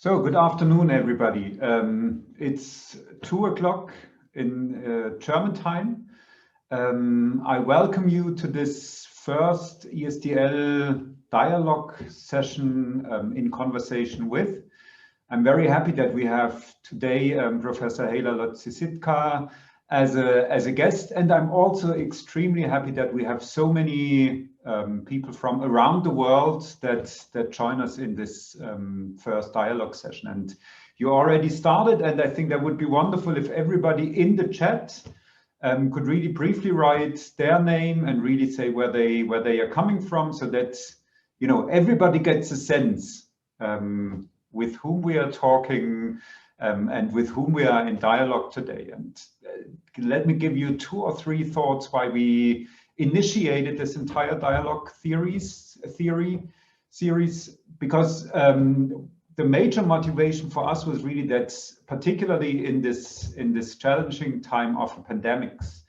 So good afternoon, everybody. It's 2 o'clock in German time. I welcome you to this first ISDL dialogue session in conversation with. I'm very happy that we have today Professor Heila Lotz-Sisitka as a guest, and I'm also extremely happy that we have so many people from around the world that join us in this first dialogue session. And you already started, and I think that would be wonderful if everybody in the chat could really briefly write their name and really say where they are coming from, so that everybody gets a sense with whom we are talking and with whom we are in dialogue today. And let me give you 2 or 3 thoughts why we initiated this entire dialogue series, because the major motivation for us was really that, particularly in this challenging time of pandemics,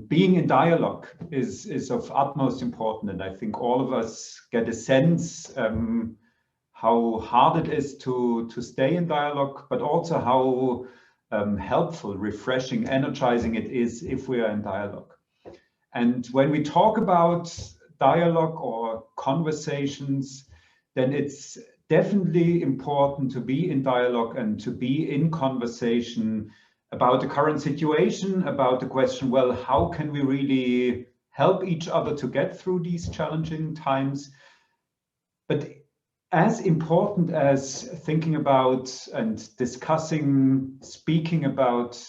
being in dialogue is of utmost importance. And I think all of us get a sense how hard it is to stay in dialogue, but also how helpful, refreshing, energizing it is if we are in dialogue. And when we talk about dialogue or conversations, then it's definitely important to be in dialogue and to be in conversation about the current situation, about the question, well, how can we really help each other to get through these challenging times? But as important as thinking about and discussing, speaking about,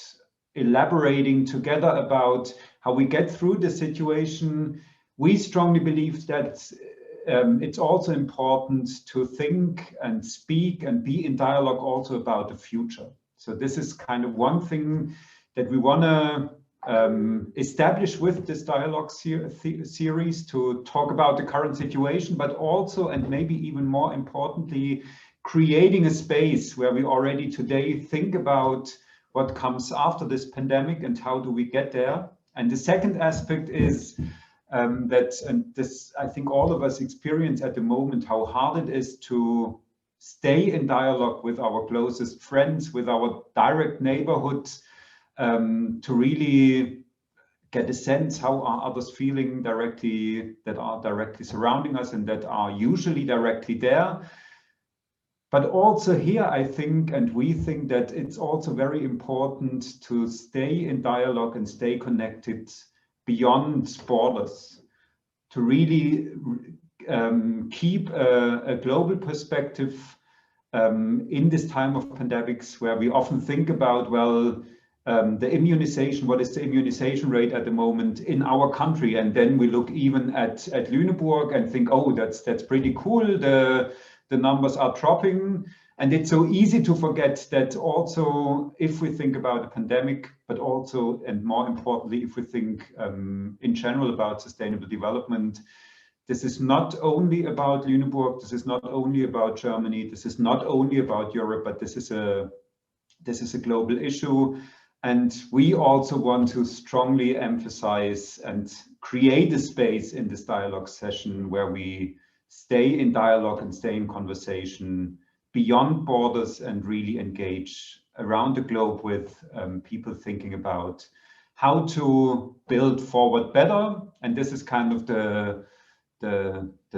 elaborating together about how we get through the situation, we strongly believe that it's also important to think and speak and be in dialogue also about the future. So this is kind of one thing that we want to establish with this dialogue series, to talk about the current situation, but also, and maybe even more importantly, creating a space where we already today think about what comes after this pandemic and how do we get there. And the second aspect is that, and this I think all of us experience at the moment, how hard it is to stay in dialogue with our closest friends, with our direct neighborhoods, to really get a sense how are others feeling directly, that are directly surrounding us and that are usually directly there. But also here, I think, and we think that it's also very important to stay in dialogue and stay connected beyond borders, to really keep a global perspective in this time of pandemics, where we often think about, well, the immunization, what is the immunization rate at the moment in our country? And then we look even at Lüneburg and think, oh, that's pretty cool. The numbers are dropping. And it's so easy to forget that also, if we think about the pandemic, but also, and more importantly, if we think in general about sustainable development, this is not only about Lüneburg, this is not only about Germany, this is not only about Europe, but this is a global issue. And we also want to strongly emphasize and create a space in this dialogue session where we stay in dialogue and stay in conversation beyond borders and really engage around the globe with people thinking about how to build forward better. And this is kind of the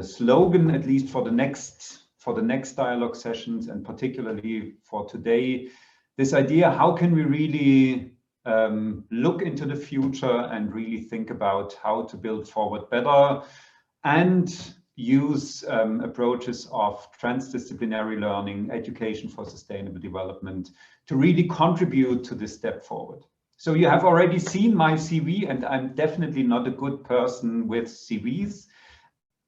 slogan, at least for the next dialogue sessions, and particularly for today. This idea, how can we really look into the future and really think about how to build forward better and use approaches of transdisciplinary learning, education for sustainable development to really contribute to this step forward. So you have already seen my CV, and I'm definitely not a good person with CVs.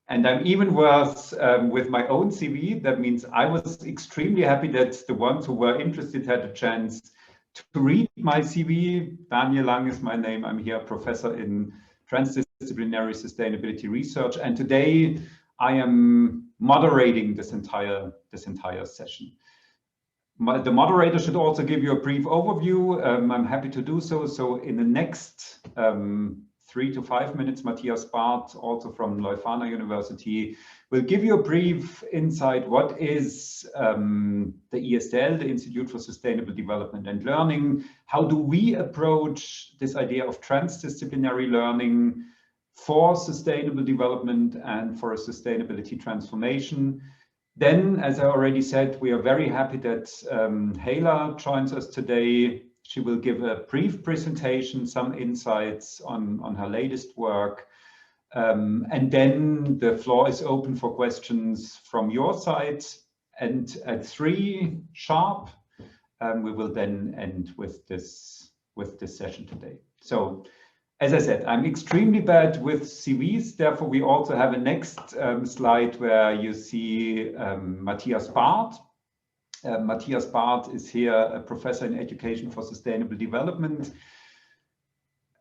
And I'm even worse with my own CV. That means I was extremely happy that the ones who were interested had a chance to read my CV. Daniel Lang is my name. I'm here, professor in transdisciplinary sustainability research. And today I am moderating this entire session. The moderator should also give you a brief overview. I'm happy to do so. So in the next 3 3 to 5 minutes. Matthias Bart, also from Leuphana University, will give you a brief insight. What is the ISDL, the Institute for Sustainable Development and Learning? How do we approach this idea of transdisciplinary learning for sustainable development and for a sustainability transformation? Then, as I already said, we are very happy that Heila joins us today. She will give a brief presentation, some insights on her latest work. And then the floor is open for questions from your side. And at 3 sharp, we will then end with this session today. So, as I said, I'm extremely bad with CVs. Therefore, we also have a next slide where you see Matthias Bart. Matthias Bart is here a professor in education for sustainable development,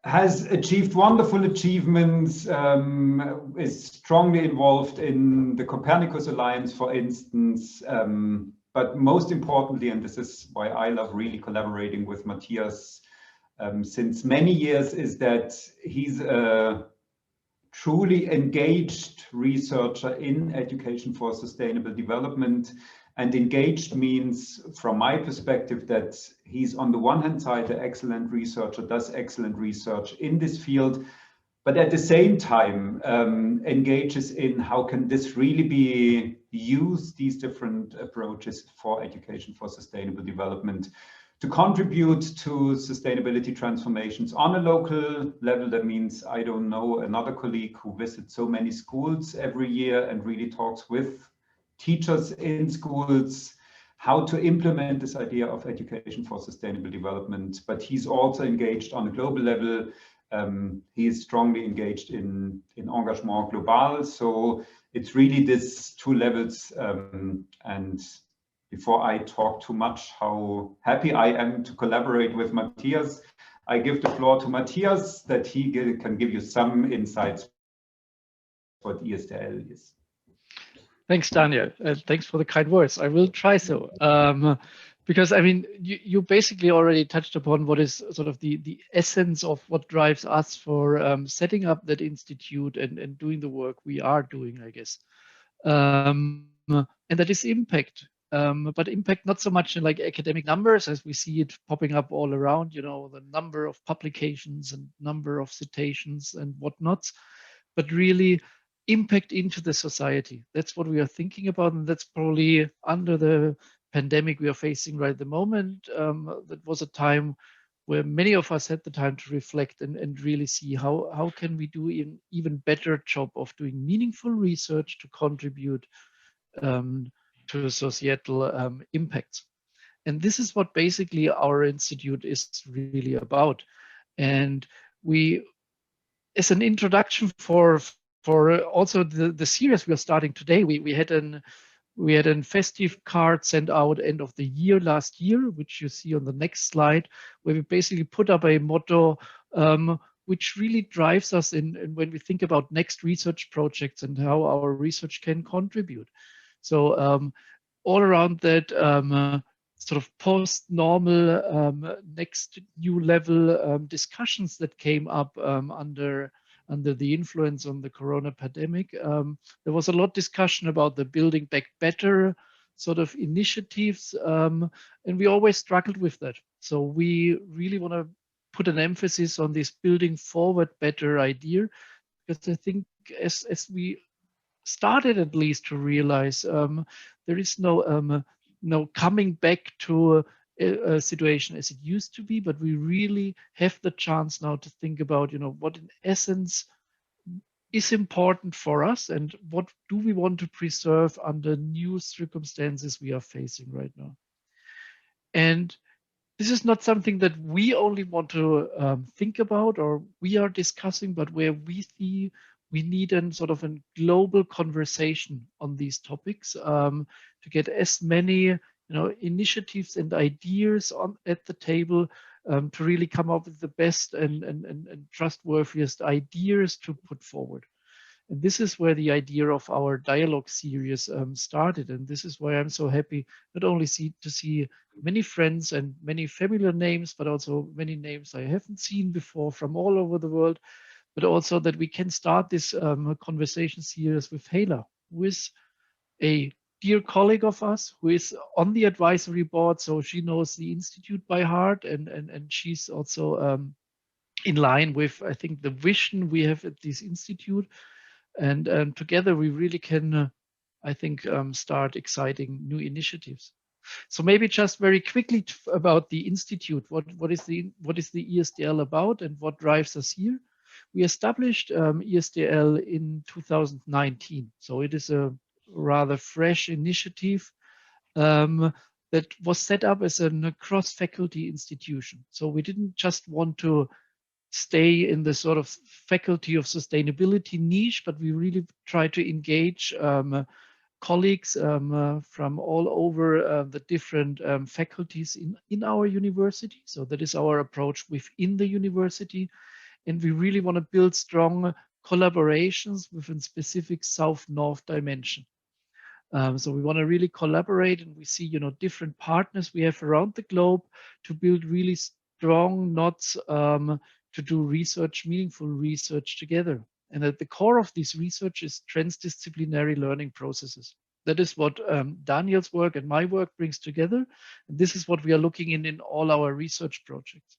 has achieved wonderful achievements, is strongly involved in the Copernicus Alliance, for instance, but most importantly, and this is why I love really collaborating with Matthias since many years, is that he's a truly engaged researcher in education for sustainable development. And engaged means, from my perspective, that he's on the one hand side an excellent researcher, does excellent research in this field, but at the same time engages in how can this really be used, these different approaches for education for sustainable development, to contribute to sustainability transformations on a local level. That means, I don't know, another colleague who visits so many schools every year and really talks with teachers in schools how to implement this idea of education for sustainable development. But he's also engaged on a global level. He is strongly engaged in Engagement Global. So it's really these 2 levels. And before I talk too much, how happy I am to collaborate with Matthias, I give the floor to Matthias that he can give you some insights what ISDL is. Thanks, Daniel. Thanks for the kind words. I will try so. Because, I mean, you basically already touched upon what is sort of the essence of what drives us for setting up that institute and doing the work we are doing, I guess. And that is impact. But impact not so much in like academic numbers as we see it popping up all around, you know, the number of publications and number of citations and whatnots, but really impact into the society. That's what we are thinking about, and that's probably under the pandemic we are facing right at the moment. That was a time where many of us had the time to reflect and really see how can we do an even better job of doing meaningful research to contribute to societal impacts. And this is what basically our institute is really about. And we, as an introduction for also the series we are starting today, we had a festive card sent out end of the year last year, which you see on the next slide, where we basically put up a motto which really drives us in when we think about next research projects and how our research can contribute. So all around that sort of post-normal next new level discussions that came up under the influence on the corona pandemic. There was a lot of discussion about the Building Back Better sort of initiatives, and we always struggled with that. So we really want to put an emphasis on this building forward better idea, because I think as we started at least to realize there is no coming back to a situation as it used to be, but we really have the chance now to think about, you know, what in essence is important for us and what do we want to preserve under new circumstances we are facing right now. And this is not something that we only want to think about or we are discussing, but where we see we need a sort of a global conversation on these topics to get as many initiatives and ideas at the table to really come up with the best and trustworthiest ideas to put forward. And this is where the idea of our dialogue series started. And this is why I'm so happy not only to see many friends and many familiar names, but also many names I haven't seen before from all over the world, but also that we can start this conversation series with Heila, who is a dear colleague of us, who is on the advisory board, so she knows the institute by heart, and she's also in line with, I think, the vision we have at this institute, and together we really can, I think, start exciting new initiatives. So maybe just very quickly about the institute. What is the ISDL about, and what drives us here? We established ISDL in 2019, so it is a rather fresh initiative that was set up as a cross-faculty institution. So we didn't just want to stay in the sort of faculty of sustainability niche, but we really try to engage colleagues from all over the different faculties in our university. So that is our approach within the university. And we really want to build strong collaborations with a specific South-North dimension. So we want to really collaborate, and we see, different partners we have around the globe to build really strong knots to do research, meaningful research together. And at the core of this research is transdisciplinary learning processes. That is what Daniel's work and my work brings together. And this is what we are looking in all our research projects.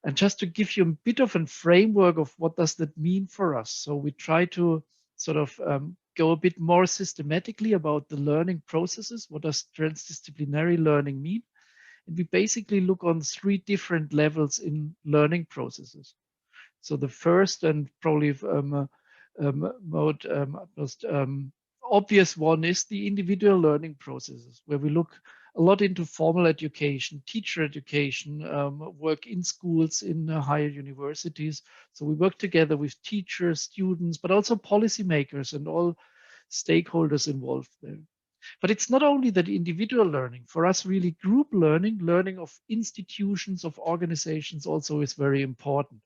And just to give you a bit of a framework of what does that mean for us. So we try to sort of go a bit more systematically about the learning processes. What does transdisciplinary learning mean? And we basically look on 3 different levels in learning processes. So the first and probably most obvious one is the individual learning processes, where we look a lot into formal education, teacher education, work in schools, in higher universities. So we work together with teachers, students, but also policymakers and all stakeholders involved there. But it's not only that individual learning. For us, really group learning, learning of institutions, of organizations also is very important.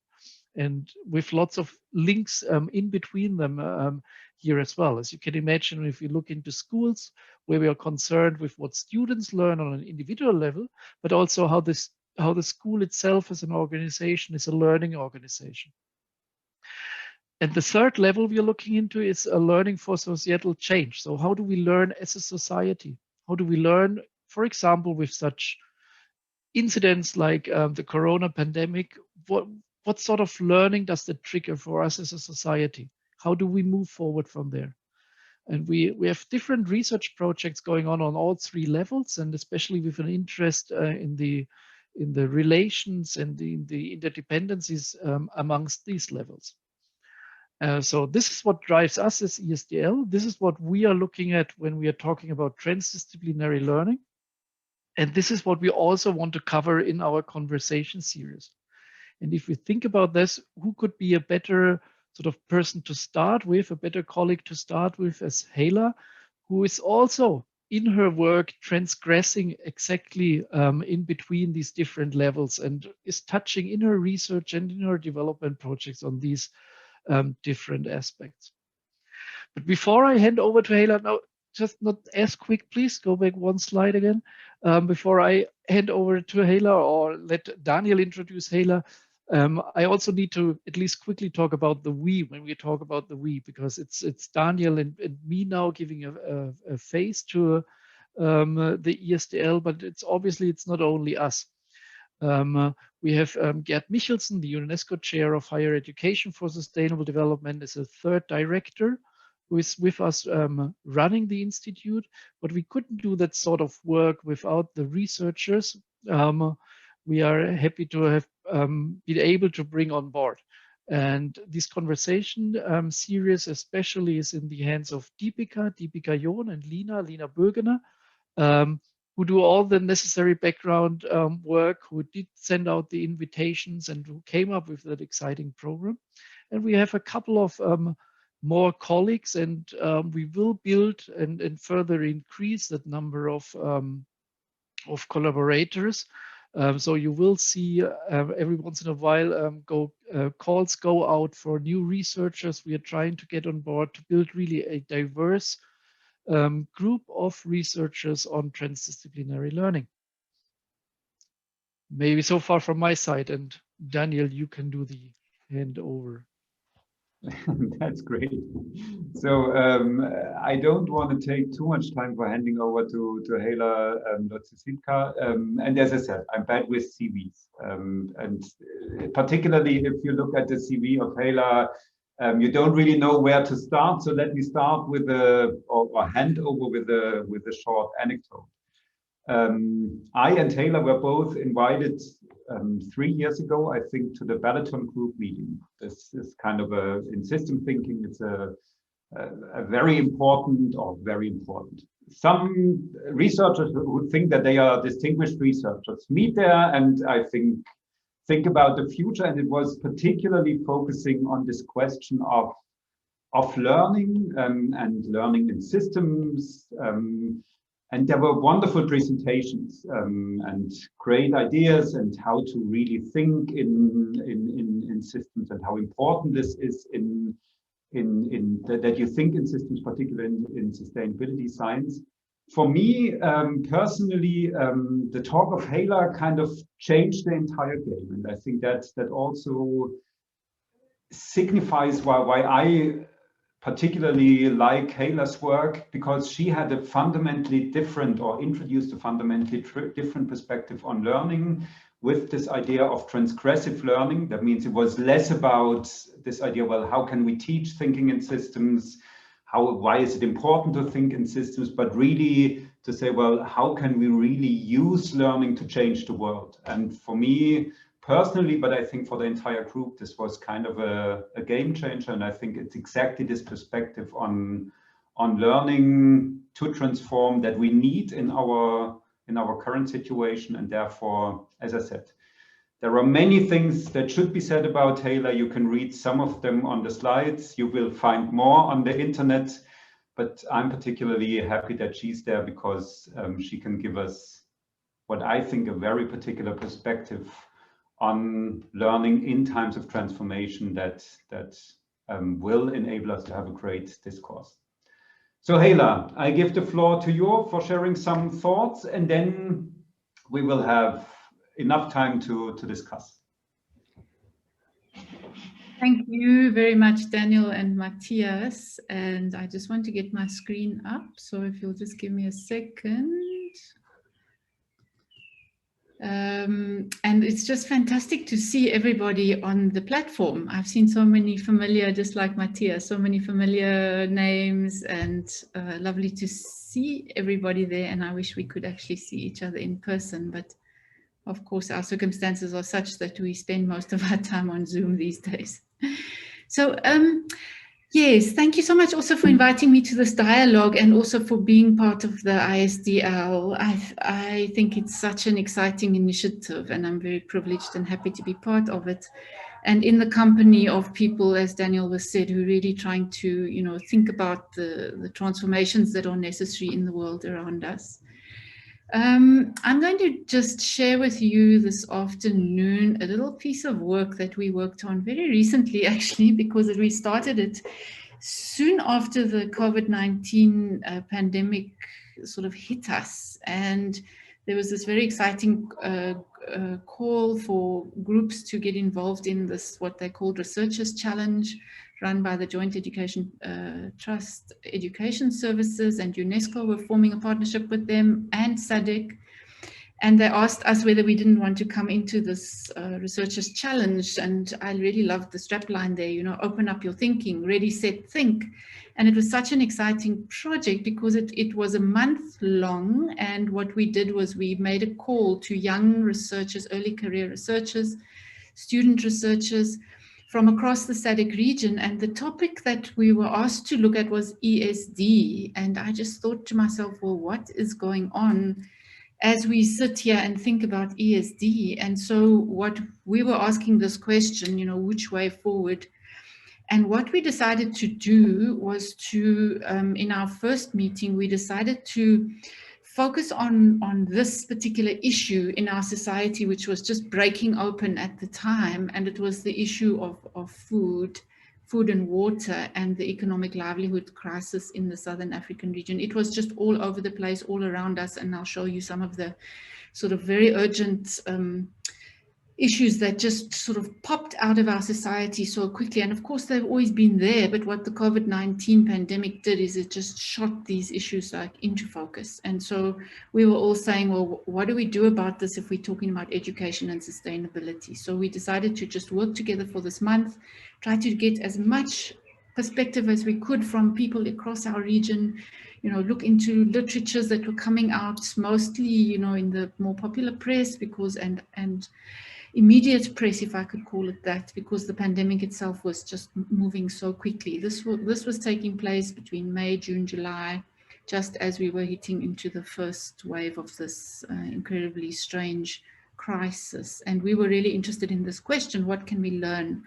And with lots of links in between them here as well. As you can imagine, if we look into schools, where we are concerned with what students learn on an individual level, but also how the school itself as an organization is a learning organization. And the third level we are looking into is a learning for societal change. So how do we learn as a society? How do we learn, for example, with such incidents like the corona pandemic? What sort of learning does that trigger for us as a society? How do we move forward from there? And we have different research projects going on all 3 levels, and especially with an interest in the relations and the interdependencies amongst these levels. So this is what drives us as ISDL. This is what we are looking at when we are talking about transdisciplinary learning. And this is what we also want to cover in our conversation series. And if we think about this, who could be a better sort of person to start with, a better colleague to start with as Heila, who is also in her work transgressing exactly in between these different levels, and is touching in her research and in her development projects on these different aspects. But before I hand over to Heila, now just not as quick, please go back 1 slide again. Before I hand over to Heila or let Daniel introduce Heila, I also need to at least quickly talk about the we when we talk about the we, because it's Daniel and me now giving a face to the ISDL, but it's not only us. We have Gerd Michelsen, the UNESCO Chair of Higher Education for Sustainable Development, as a 3rd director, who is with us running the institute. But we couldn't do that sort of work without the researchers we are happy to have been able to bring on board. And this conversation series especially is in the hands of Deepika Yon and Lina Bürgener, who do all the necessary background work, who did send out the invitations and who came up with that exciting program. And we have a couple of more colleagues, and we will build and further increase that number of collaborators. So you will see every once in a while calls go out for new researchers we are trying to get on board to build really a diverse group of researchers on transdisciplinary learning. Maybe so far from my side, and Daniel, you can do the handover. That's great. So I don't want to take too much time for handing over to Heila Lotz-Sisitka. And as I said, I'm bad with CVs. And particularly if you look at the CV of Heila, you don't really know where to start. So let me start with or hand over with a short anecdote. I and Heila were both invited 3 years ago, I think, to the Balaton group meeting. This is kind of in system thinking, it's a very important. Some researchers who think that they are distinguished researchers meet there, and I think about the future. And it was particularly focusing on this question of learning and learning in systems. And there were wonderful presentations and great ideas and how to really think in systems and how important this is that you think in systems, particularly in sustainability science. For me personally, the talk of Heila kind of changed the entire game, and I think that also signifies why I particularly like Heila's work, because she had a fundamentally different, or introduced a fundamentally different perspective on learning, with this idea of transgressive learning. That means it was less about this idea, well, how can we teach thinking in systems? Why is it important to think in systems? But really to say, well, how can we really use learning to change the world? And for me personally, but I think for the entire group, this was kind of a game changer. And I think it's exactly this perspective on learning to transform that we need in our current situation. And therefore, as I said, there are many things that should be said about Heila. You can read some of them on the slides. You will find more on the internet. But I'm particularly happy that she's there, because she can give us what I think a very particular perspective on learning in times of transformation that will enable us to have a great discourse. So Heila, I give the floor to you for sharing some thoughts, and then we will have enough time to discuss. Thank you very much, Daniel and Matthias. And I just want to get my screen up. So if you'll just give me a second. And it's just fantastic to see everybody on the platform. I've seen so many familiar, just like Matthias, so many familiar names, and lovely to see everybody there. And I wish we could actually see each other in person, but of course our circumstances are such that we spend most of our time on Zoom these days. So yes, thank you so much also for inviting me to this dialogue, and also for being part of the ISDL. I think it's such an exciting initiative, and I'm very privileged and happy to be part of it. And in the company of people, as Daniel was said, who are really trying to, think about the transformations that are necessary in the world around us. I'm going to just share with you this afternoon a little piece of work that we worked on very recently, actually, because we started it soon after the COVID-19 pandemic sort of hit us. And there was this very exciting call for groups to get involved in this, what they called Researchers Challenge, run by the Joint Education Trust Education Services, and UNESCO were forming a partnership with them, and Sdgs. And they asked us whether we didn't want to come into this Researchers Challenge. And I really loved the strapline there, open up your thinking, ready, set, think. And it was such an exciting project, because it was a month long. And what we did was we made a call to young researchers, early career researchers, student researchers from across the Sdgs region. And the topic that we were asked to look at was ESD. And I just thought to myself, well, what is going on as we sit here and think about ESD? And so what we were asking this question, which way forward? And what we decided to do was to, in our first meeting, we decided to focus on this particular issue in our society, which was just breaking open at the time. And it was the issue of food and water, and the economic livelihood crisis in the Southern African region. It was just all over the place, all around us. And I'll show you some of the sort of very urgent issues that just sort of popped out of our society so quickly. And of course, they've always been there, but what the COVID-19 pandemic did is it just shot these issues like into focus. And so we were all saying, well, what do we do about this if we're talking about education and sustainability? So we decided to just work together for this month, try to get as much perspective as we could from people across our region, you know, look into literatures that were coming out, mostly, you know, in the more popular press, because, and immediate press, if I could call it that, because the pandemic itself was just moving so quickly. This was taking place between May, June, July, just as we were hitting into the first wave of this incredibly strange crisis. And we were really interested in this question: what can we learn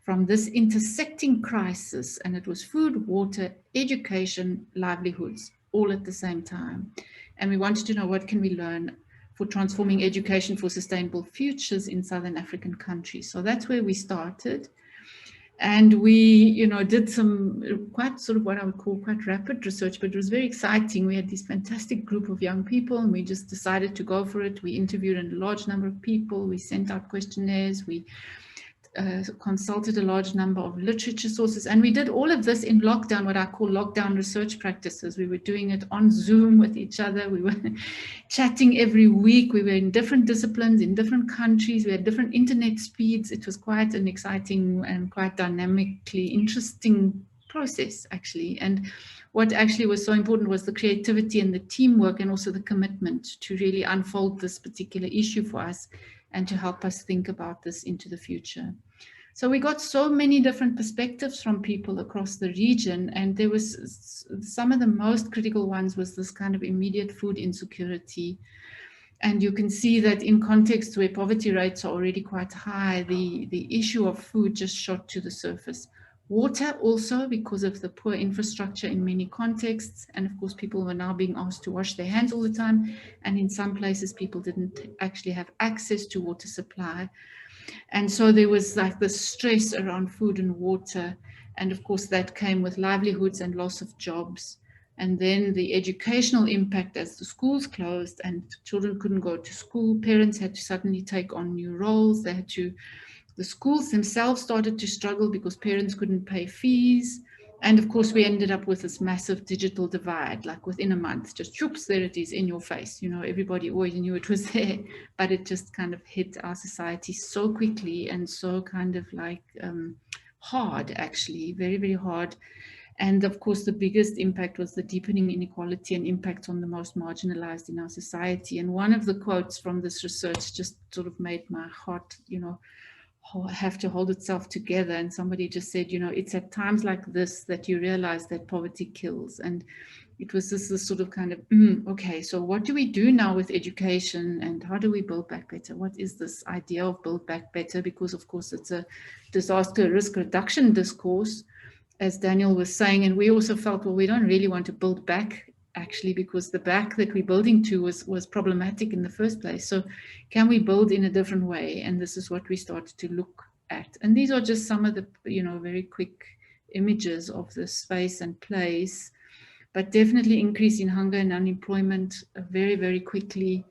from this intersecting crisis? And it was food, water, education, livelihoods, all at the same time. And we wanted to know, what can we learn for transforming education for sustainable futures in Southern African countries? So that's where we started. And we, you know, did some quite sort of what I would call quite rapid research, but it was very exciting. We had this fantastic group of young people, and we just decided to go for it. We interviewed a large number of people. We sent out questionnaires. We consulted a large number of literature sources, and we did all of this in lockdown, what I call lockdown research practices. We were doing it on Zoom with each other. We were chatting every week. We were in different disciplines, in different countries. We had different internet speeds. It was quite an exciting and quite dynamically interesting process, actually. And what actually was so important was the creativity and the teamwork, and also the commitment to really unfold this particular issue for us and to help us think about this into the future. So we got so many different perspectives from people across the region, and there was some of the most critical ones was this kind of immediate food insecurity. And you can see that in contexts where poverty rates are already quite high, the issue of food just shot to the surface. Water also, because of the poor infrastructure in many contexts. And of course, people were now being asked to wash their hands all the time. And in some places, people didn't actually have access to water supply. And so there was like the stress around food and water. And of course, that came with livelihoods and loss of jobs. And then the educational impact as the schools closed and children couldn't go to school. Parents had to suddenly take on new roles. They had to, the schools themselves started to struggle because parents couldn't pay fees. And of course, we ended up with this massive digital divide, like within a month, just whoops, there it is in your face. You know, everybody always knew it was there, but it just kind of hit our society so quickly and so kind of like hard, actually, very, very hard. And of course, the biggest impact was the deepening inequality and impact on the most marginalized in our society. And one of the quotes from this research just sort of made my heart, you know, have to hold itself together. And somebody just said, you know, it's at times like this that you realize that poverty kills. And it was this sort of kind of, okay, so what do we do now with education and how do we build back better? What is this idea of build back better? Because of course it's a disaster risk reduction discourse, as Daniel was saying. And we also felt, well, we don't really want to build back, actually, because the back that we're building to was problematic in the first place. So can we build in a different way? And this is what we started to look at. And these are just some of the, you know, very quick images of the space and place, but definitely increase in hunger and unemployment very, very quickly.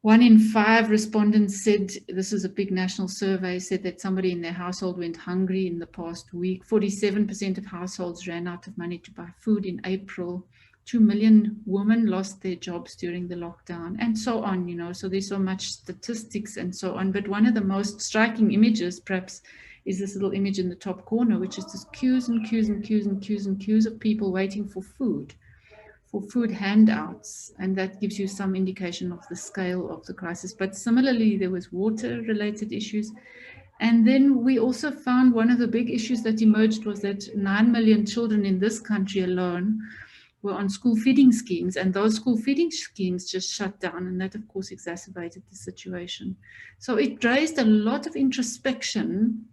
1 in 5 respondents said, this is a big national survey, said that somebody in their household went hungry in the past week. 47% of households ran out of money to buy food in April. 2 million women lost their jobs during the lockdown, and so on, you know, so there's so much statistics and so on. But one of the most striking images, perhaps, is this little image in the top corner, which is just queues and queues and queues and queues and queues of people waiting for food handouts. And that gives you some indication of the scale of the crisis. But similarly, there was water-related issues. And then we also found one of the big issues that emerged was that 9 million children in this country alone were on school feeding schemes, and those school feeding schemes just shut down, and that of course exacerbated the situation. So it raised a lot of introspection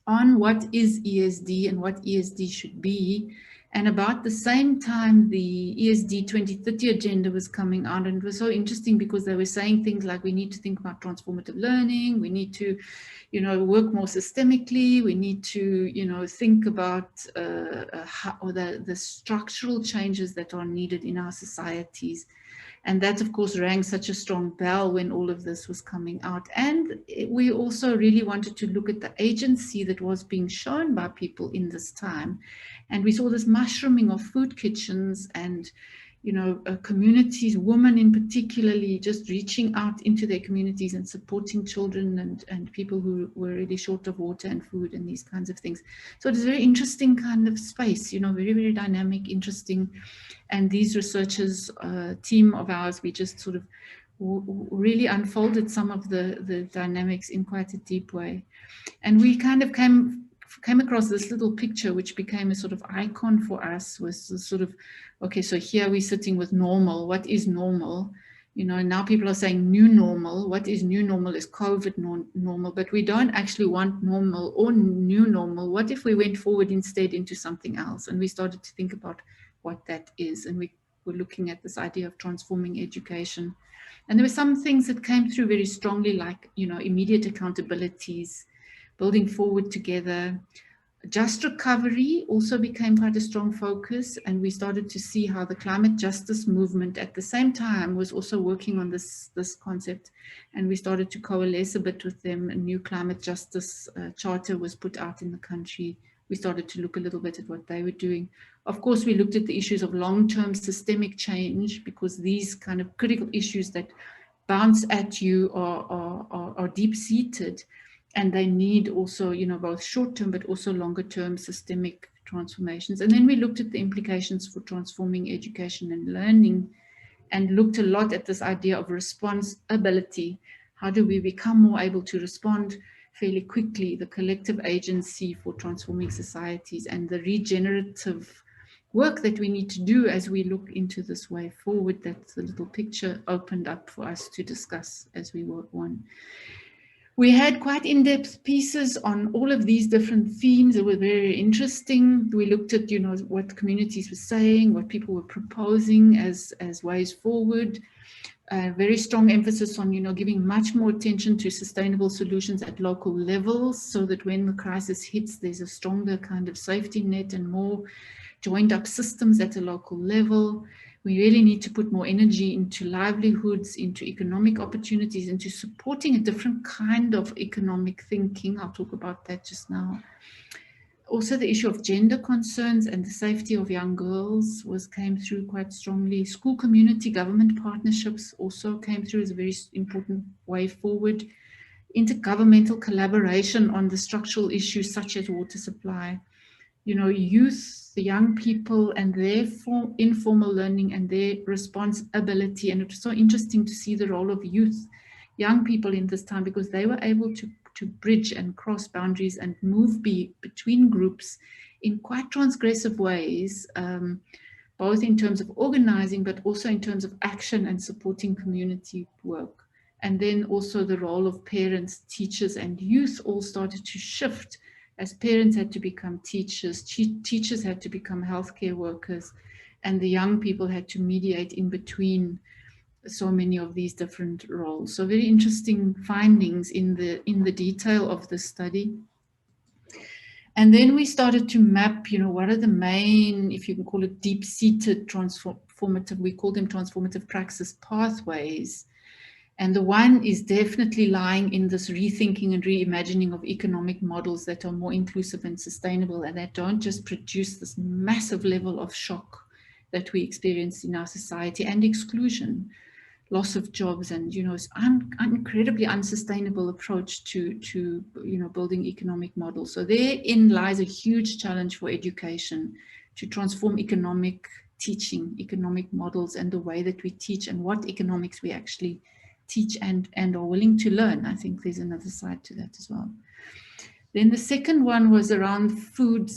on what is ESD and what ESD should be. And about the same time, the ESD 2030 agenda was coming out, and it was so interesting because they were saying things like, we need to think about transformative learning, we need to, you know, work more systemically, we need to, you know, think about the structural changes that are needed in our societies. And that, of course, rang such a strong bell when all of this was coming out. And we also really wanted to look at the agency that was being shown by people in this time. And we saw this mushrooming of food kitchens and, you know, communities, women in particularly, just reaching out into their communities and supporting children and people who were really short of water and food and these kinds of things. So it's a very interesting kind of space, you know, very, very dynamic, interesting. And these researchers, team of ours, we just sort of really unfolded some of the dynamics in quite a deep way. And we kind of came across this little picture, which became a sort of icon for us, was sort of, okay, so here we're sitting with normal. What is normal? You know, now people are saying new normal. What is new normal is COVID normal, but we don't actually want normal or new normal. What if we went forward instead into something else? And we started to think about what that is. And we were looking at this idea of transforming education. And there were some things that came through very strongly, like, you know, immediate accountabilities, building forward together. Just recovery also became quite a strong focus, and we started to see how the climate justice movement at the same time was also working on this concept, and we started to coalesce a bit with them. A new climate justice charter was put out in the country. We started to look a little bit at what they were doing. Of course, we looked at the issues of long-term systemic change, because these kind of critical issues that bounce at you are deep-seated. And they need also, you know, both short-term but also longer-term systemic transformations. And then we looked at the implications for transforming education and learning, and looked a lot at this idea of responsibility. How do we become more able to respond fairly quickly, the collective agency for transforming societies, and the regenerative work that we need to do as we look into this way forward. That's the little picture opened up for us to discuss as we work on. We had quite in-depth pieces on all of these different themes that were very interesting. We looked at, you know, what communities were saying, what people were proposing as ways forward. Very strong emphasis on, you know, giving much more attention to sustainable solutions at local levels, so that when the crisis hits, there's a stronger kind of safety net and more joined up systems at a local level. We really need to put more energy into livelihoods, into economic opportunities, into supporting a different kind of economic thinking. I'll talk about that just now. Also, the issue of gender concerns and the safety of young girls came through quite strongly. School community government partnerships also came through as a very important way forward. Intergovernmental collaboration on the structural issues such as water supply. You know, youth, the young people, and their informal learning and their responsibility. And it was so interesting to see the role of youth, young people in this time, because they were able to bridge and cross boundaries and move between groups in quite transgressive ways, both in terms of organizing, but also in terms of action and supporting community work. And then also the role of parents, teachers, and youth all started to shift, as parents had to become teachers, teachers had to become healthcare workers, and the young people had to mediate in between so many of these different roles. So very interesting findings in the detail of the study. And then we started to map, you know, what are the main, if you can call it deep-seated transformative, we call them transformative praxis pathways. And the one is definitely lying in this rethinking and reimagining of economic models that are more inclusive and sustainable, and that don't just produce this massive level of shock that we experience in our society, and exclusion, loss of jobs, and, you know, it's incredibly unsustainable approach to you know, building economic models. So therein lies a huge challenge for education to transform economic teaching, economic models, and the way that we teach, and what economics we actually teach and are willing to learn. I think there's another side to that as well. Then the second one was around food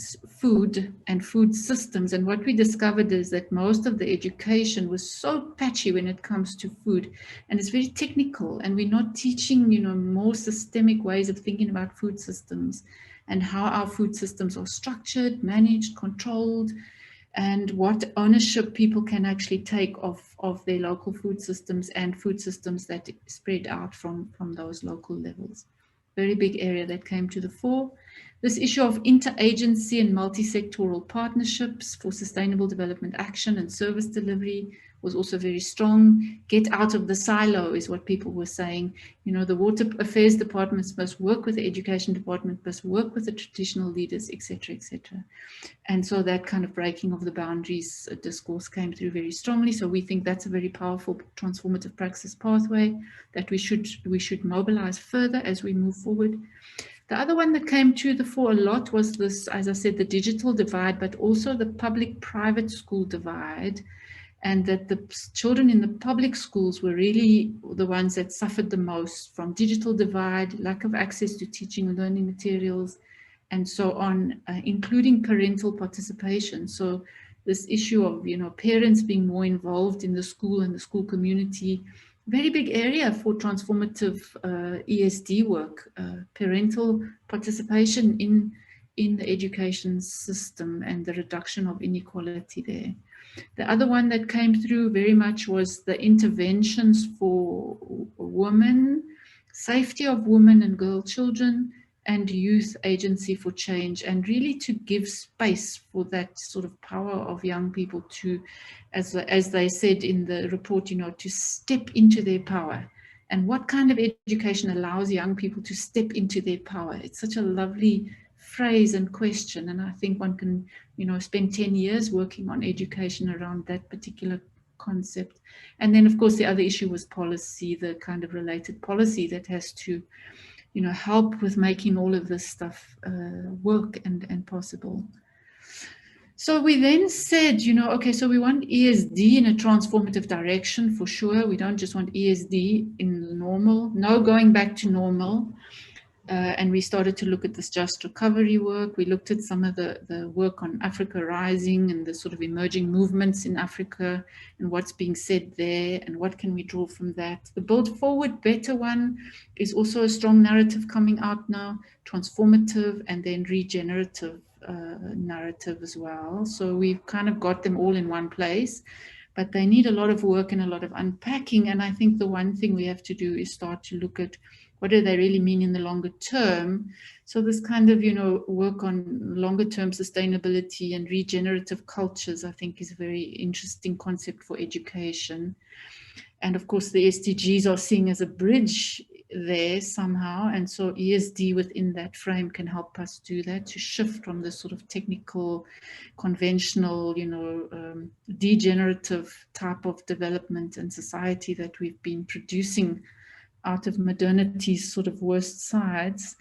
and food systems. And what we discovered is that most of the education was so patchy when it comes to food, and it's very technical, and we're not teaching, you know, more systemic ways of thinking about food systems and how our food systems are structured, managed, controlled, and what ownership people can actually take of their local food systems and food systems that spread out from those local levels. Very big area that came to the fore. This issue of interagency and multi-sectoral partnerships for sustainable development action and service delivery was also very strong. Get out of the silo is what people were saying. You know, the water affairs departments must work with the education department, must work with the traditional leaders, etc., etc. And so that kind of breaking of the boundaries discourse came through very strongly. So we think that's a very powerful transformative praxis pathway that we should mobilize further as we move forward. The other one that came to the fore a lot was this, as I said, the digital divide, but also the public-private school divide, and that the children in the public schools were really the ones that suffered the most from digital divide, lack of access to teaching and learning materials, and so on, including parental participation. So this issue of, you know, parents being more involved in the school and the school community, very big area for transformative ESD work, parental participation in the education system and the reduction of inequality there. The other one that came through very much was the interventions for women, safety of women and girl children, and youth agency for change, and really to give space for that sort of power of young people to, as they said in the report, you know, to step into their power. And what kind of education allows young people to step into their power? It's such a lovely phrase and question, and I think one can, you know, spend 10 years working on education around that particular concept. And then of course the other issue was policy, the kind of related policy that has to, you know, help with making all of this stuff work and possible. So we then said, you know, okay, so we want ESD in a transformative direction for sure. We don't just want ESD in normal, no going back to normal. And we started to look at this just recovery work. We looked at some of the work on Africa Rising and the sort of emerging movements in Africa and what's being said there and what can we draw from that. The Build Forward Better one is also a strong narrative coming out now, transformative and then regenerative narrative as well. So we've kind of got them all in one place, but they need a lot of work and a lot of unpacking. And I think the one thing we have to do is start to look at what do they really mean in the longer term? So this kind of, you know, work on longer term sustainability and regenerative cultures, I think is a very interesting concept for education. And of course, the SDGs are seen as a bridge there somehow. And so ESD within that frame can help us do that, to shift from this sort of technical, conventional, you know, degenerative type of development and society that we've been producing out of modernity's sort of worst sides,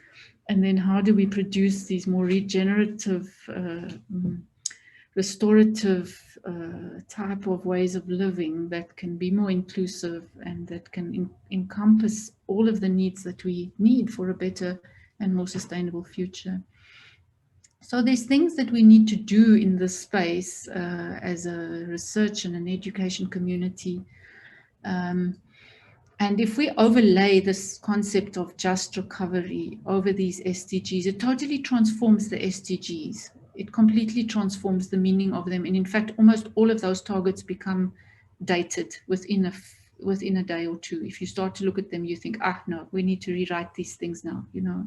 and then how do we produce these more regenerative, restorative type of ways of living that can be more inclusive and that can encompass all of the needs that we need for a better and more sustainable future. So there's things that we need to do in this space as a research and an education community. And if we overlay this concept of just recovery over these SDGs, it totally transforms the SDGs. It completely transforms the meaning of them. And in fact, almost all of those targets become dated within a day or two. If you start to look at them, you think, no, we need to rewrite these things now, you know.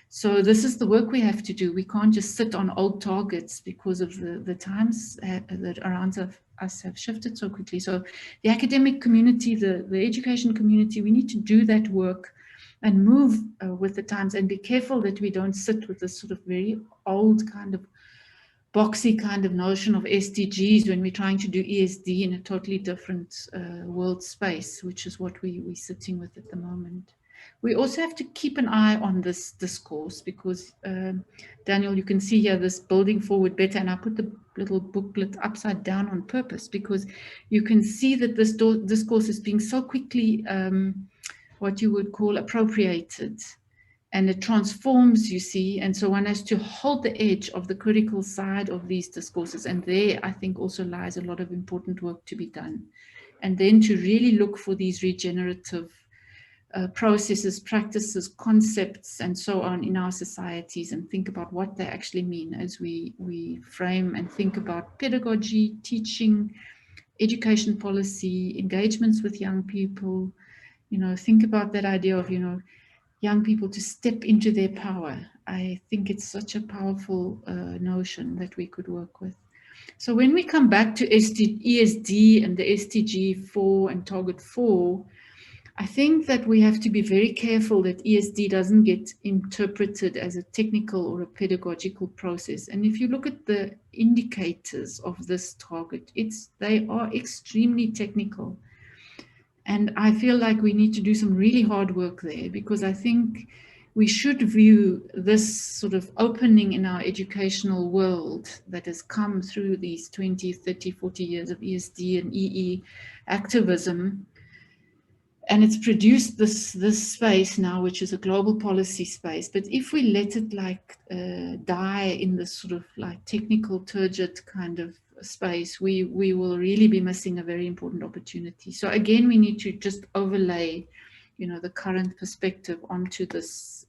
So this is the work we have to do. We can't just sit on old targets because of the times that around us have shifted so quickly. So the academic community, the education community, we need to do that work and move with the times and be careful that we don't sit with this sort of very old kind of boxy kind of notion of SDGs when we're trying to do ESD in a totally different world space, which is what we're sitting with at the moment. We also have to keep an eye on this discourse because, Daniel, you can see here this Building Forward Better, and I put the little booklet upside down on purpose because you can see that this discourse is being so quickly what you would call appropriated, and it transforms, you see, and so one has to hold the edge of the critical side of these discourses, and there I think also lies a lot of important work to be done, and then to really look for these regenerative processes, practices, concepts, and so on in our societies, and think about what they actually mean as we frame and think about pedagogy, teaching, education policy, engagements with young people. You know, think about that idea of, you know, young people to step into their power. I think it's such a powerful notion that we could work with. So when we come back to ESD and the SDG 4 and Target 4, I think that we have to be very careful that ESD doesn't get interpreted as a technical or a pedagogical process. And if you look at the indicators of this target, they are extremely technical. And I feel like we need to do some really hard work there, because I think we should view this sort of opening in our educational world that has come through these 20, 30, 40 years of ESD and EE activism. And it's produced this space now, which is a global policy space. But if we let it like die in this sort of like technical, turgid kind of space, we will really be missing a very important opportunity. So again, we need to just overlay, you know, the current perspective onto this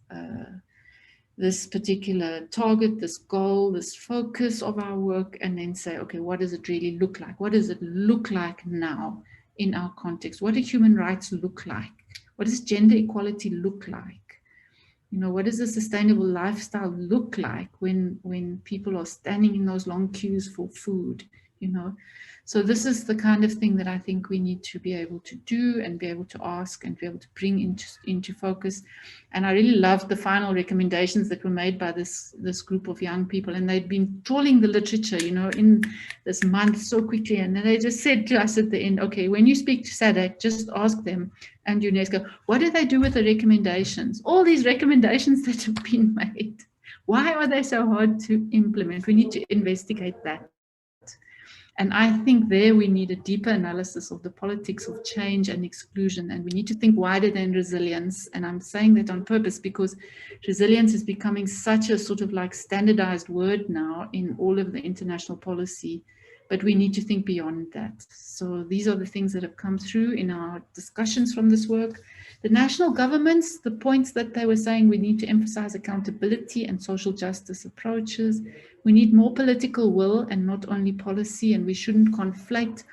this particular target, this goal, this focus of our work, and then say, okay, what does it really look like? What does it look like now in our context? What do human rights look like? What does gender equality look like? You know, what does a sustainable lifestyle look like when people are standing in those long queues for food, you know? So this is the kind of thing that I think we need to be able to do and be able to ask and be able to bring into focus. And I really loved the final recommendations that were made by this group of young people. And they'd been trawling the literature, you know, in this month so quickly. And then they just said to us at the end, okay, when you speak to SADC, just ask them and UNESCO, what do they do with the recommendations? All these recommendations that have been made, why are they so hard to implement? We need to investigate that. And I think there we need a deeper analysis of the politics of change and exclusion. And we need to think wider than resilience. And I'm saying that on purpose because resilience is becoming such a sort of like standardized word now in all of the international policy. But we need to think beyond that. So these are the things that have come through in our discussions from this work. The national governments, the points that they were saying, we need to emphasize accountability and social justice approaches. We need more political will and not only policy, and we shouldn't conflate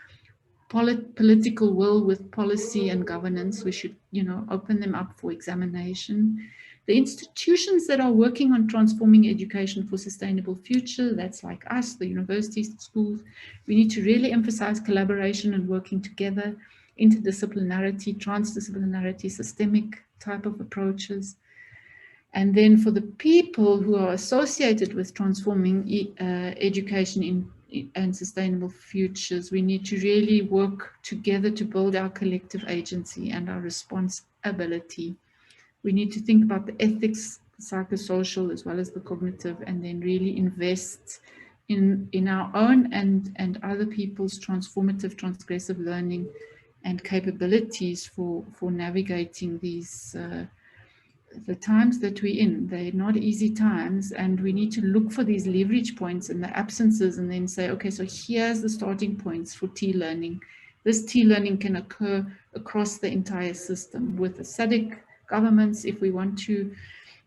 political will with policy and governance. We should, you know, open them up for examination. The institutions that are working on transforming education for sustainable future, that's like us, the universities, schools, we need to really emphasize collaboration and working together, interdisciplinarity, transdisciplinarity, systemic type of approaches. And then for the people who are associated with transforming education and sustainable futures, we need to really work together to build our collective agency and our responsibility. We need to think about the ethics, the psychosocial, as well as the cognitive, and then really invest in our own and other people's transformative, transgressive learning and capabilities for navigating these the times that we're in. They're not easy times, and we need to look for these leverage points and the absences and then say, okay, so here's the starting points for T-learning. This T-learning can occur across the entire system with the SADC governments. If we want to,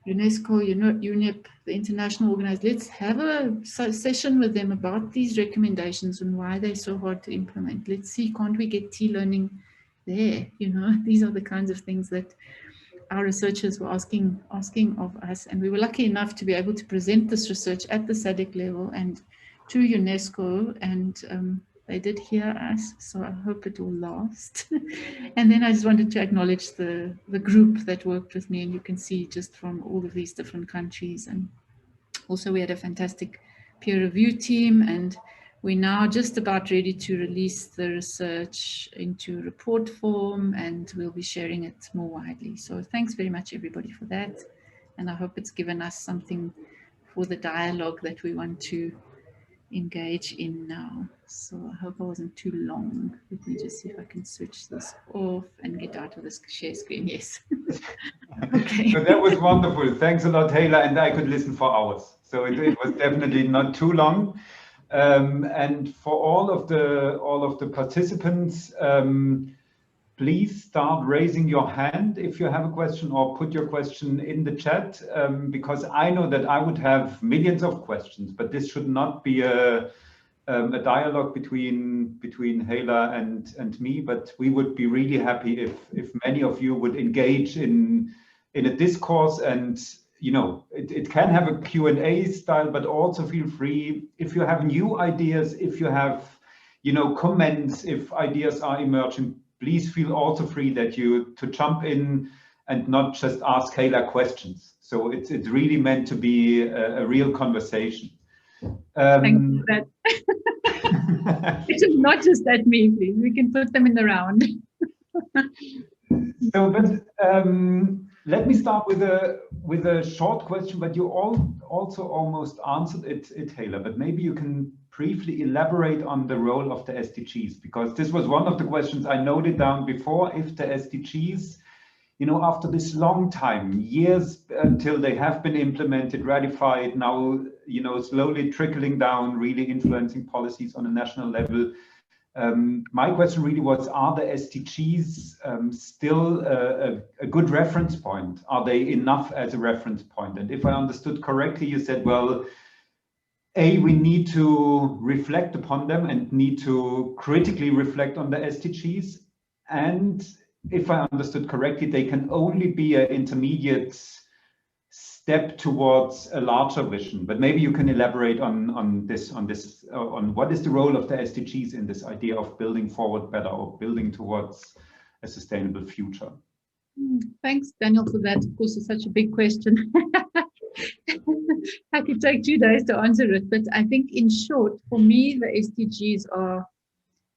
UNESCO, UNEP, the international organization, let's have a session with them about these recommendations and why they're so hard to implement. Let's see, can't we get T-learning there? You know, these are the kinds of things that our researchers were asking of us, and we were lucky enough to be able to present this research at the SADC level and to UNESCO, and they did hear us, so I hope it will last. And then I just wanted to acknowledge the group that worked with me, and you can see just from all of these different countries. And also we had a fantastic peer review team, and we're now just about ready to release the research into report form, and we'll be sharing it more widely. So thanks very much everybody for that. And I hope it's given us something for the dialogue that we want to engage in now. So I hope I wasn't too long. Let me just see if I can switch this off and get out of this share screen. Yes. Okay. So that was wonderful. Thanks a lot, Heila, and I could listen for hours. So it was definitely not too long. And for all of the participants, please start raising your hand if you have a question, or put your question in the chat, because I know that I would have millions of questions, but this should not be a dialogue between Heila and me, but we would be really happy if many of you would engage in a discourse and you know, it can have a Q&A style, but also feel free if you have new ideas, if you have, you know, comments, if ideas are emerging, please feel also free to jump in and not just ask Heila questions. So it's really meant to be a real conversation. Thank you for that. It is not just at me, please. We can put them in the round. So, but let me start with a short question, but you also almost answered it, Heila. But maybe you can briefly elaborate on the role of the SDGs, because this was one of the questions I noted down before. If the SDGs, you know, after this long time, years until they have been implemented, ratified, now, you know, slowly trickling down, really influencing policies on a national level. My question really was, are the SDGs still a good reference point? Are they enough as a reference point? And if I understood correctly, you said, well, we need to reflect upon them and need to critically reflect on the SDGs. And if I understood correctly, they can only be an intermediate step towards a larger vision. But maybe you can elaborate on what is the role of the SDGs in this idea of building forward better or building towards a sustainable future. Thanks, Daniel, for that. Of course, it's such a big question. I could take 2 days to answer it, but I think in short, for me, the SDGs are,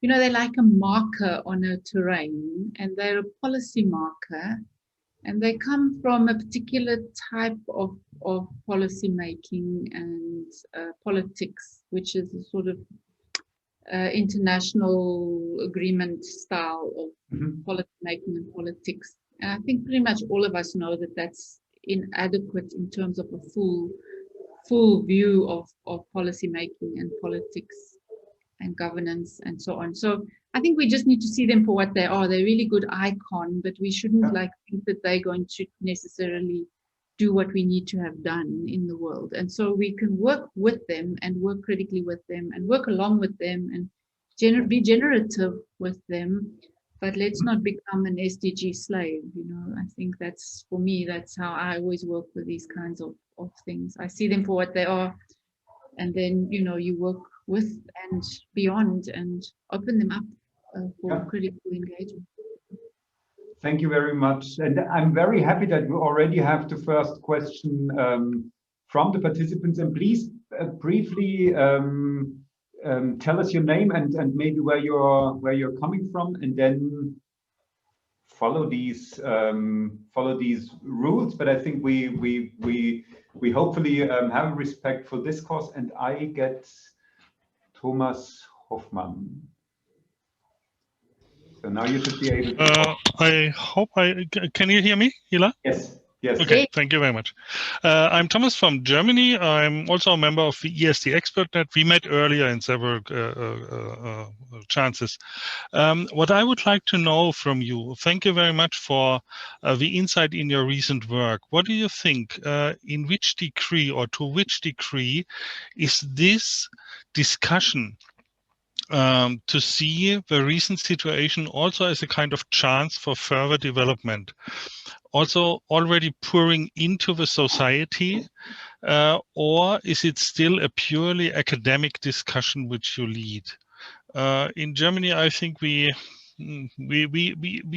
you know, they're like a marker on a terrain, and they're a policy marker, and they come from a particular type of policy making and politics, which is a sort of international agreement style of policy making and politics. And I think pretty much all of us know that that's inadequate in terms of a full view of policy making and politics and governance and so on. So I think we just need to see them for what they are. They're a really good icon, but we shouldn't like think that they're going to necessarily do what we need to have done in the world. And so we can work with them and work critically with them and work along with them and be generative with them. But let's not become an SDG slave, you know. I think that's, for me, that's how I always work with these kinds of things. I see them for what they are, and then, you know, you work with and beyond and open them up for critical engagement. Thank you very much. And I'm very happy that we already have the first question from the participants. And please briefly tell us your name and maybe where you're coming from, and then follow these rules. But I think we hopefully have a respectful discourse, and I get Thomas Hoffmann. So now you should be able to I hope can you hear me, Heila? Yes. Yes. Okay, thank you very much. I'm Thomas from Germany. I'm also a member of the ISD ExpertNet. We met earlier in several chances. What I would like to know from you, thank you very much for the insight in your recent work. What do you think, in which degree or to which degree is this discussion to see the recent situation also as a kind of chance for further development, also already pouring into the society, or is it still a purely academic discussion which you lead? In Germany, I think we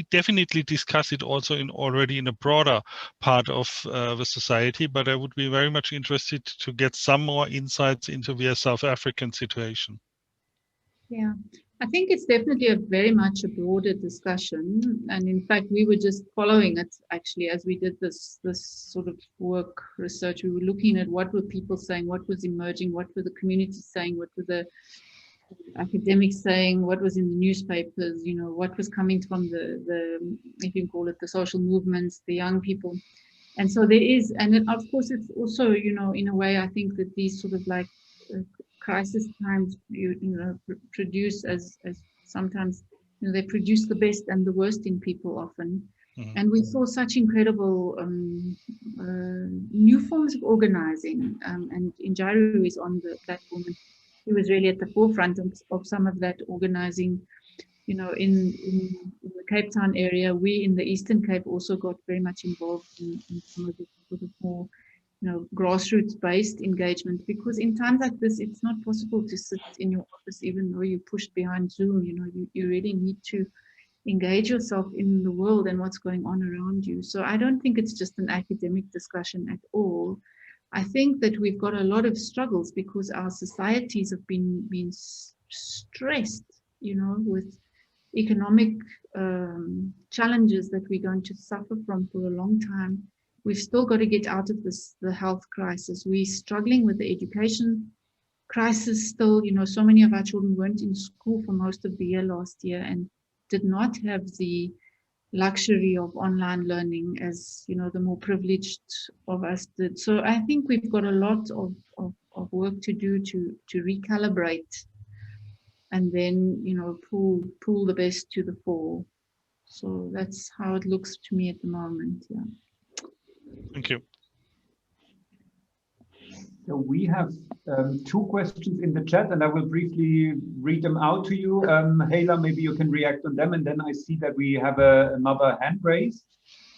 definitely discuss it also already in a broader part of the society, but I would be very much interested to get some more insights into the South African situation. Yeah, I think it's definitely very much a broader discussion, and in fact we were just following it actually as we did this sort of work research. We were looking at what were people saying, what was emerging, what were the communities saying, what were the academics saying, what was in the newspapers, you know, what was coming from the if you can call it the social movements, the young people. And so there is, and it, of course it's also, you know, in a way I think that these sort of like crisis times, you know, produce as sometimes, you know, they produce the best and the worst in people often. Mm-hmm. And we saw such incredible new forms of organizing, and Injairu is on the platform, and he was really at the forefront of some of that organizing. You know, in the Cape Town area, we in the Eastern Cape also got very much involved in some of the sort of more grassroots-based engagement, because in times like this, it's not possible to sit in your office even though you're pushed behind Zoom. You really need to engage yourself in the world and what's going on around you. So I don't think it's just an academic discussion at all. I think that we've got a lot of struggles because our societies have been stressed, with economic challenges that we're going to suffer from for a long time. We've still got to get out of the health crisis. We're struggling with the education crisis still. So many of our children weren't in school for most of the year last year and did not have the luxury of online learning as, the more privileged of us did. So I think we've got a lot of work to do to recalibrate and then, pull the best to the fore. So that's how it looks to me at the moment. Yeah. Thank you. So we have 2 questions in the chat, and I will briefly read them out to you. Heila, maybe you can react on them, and then I see that we have another hand raised.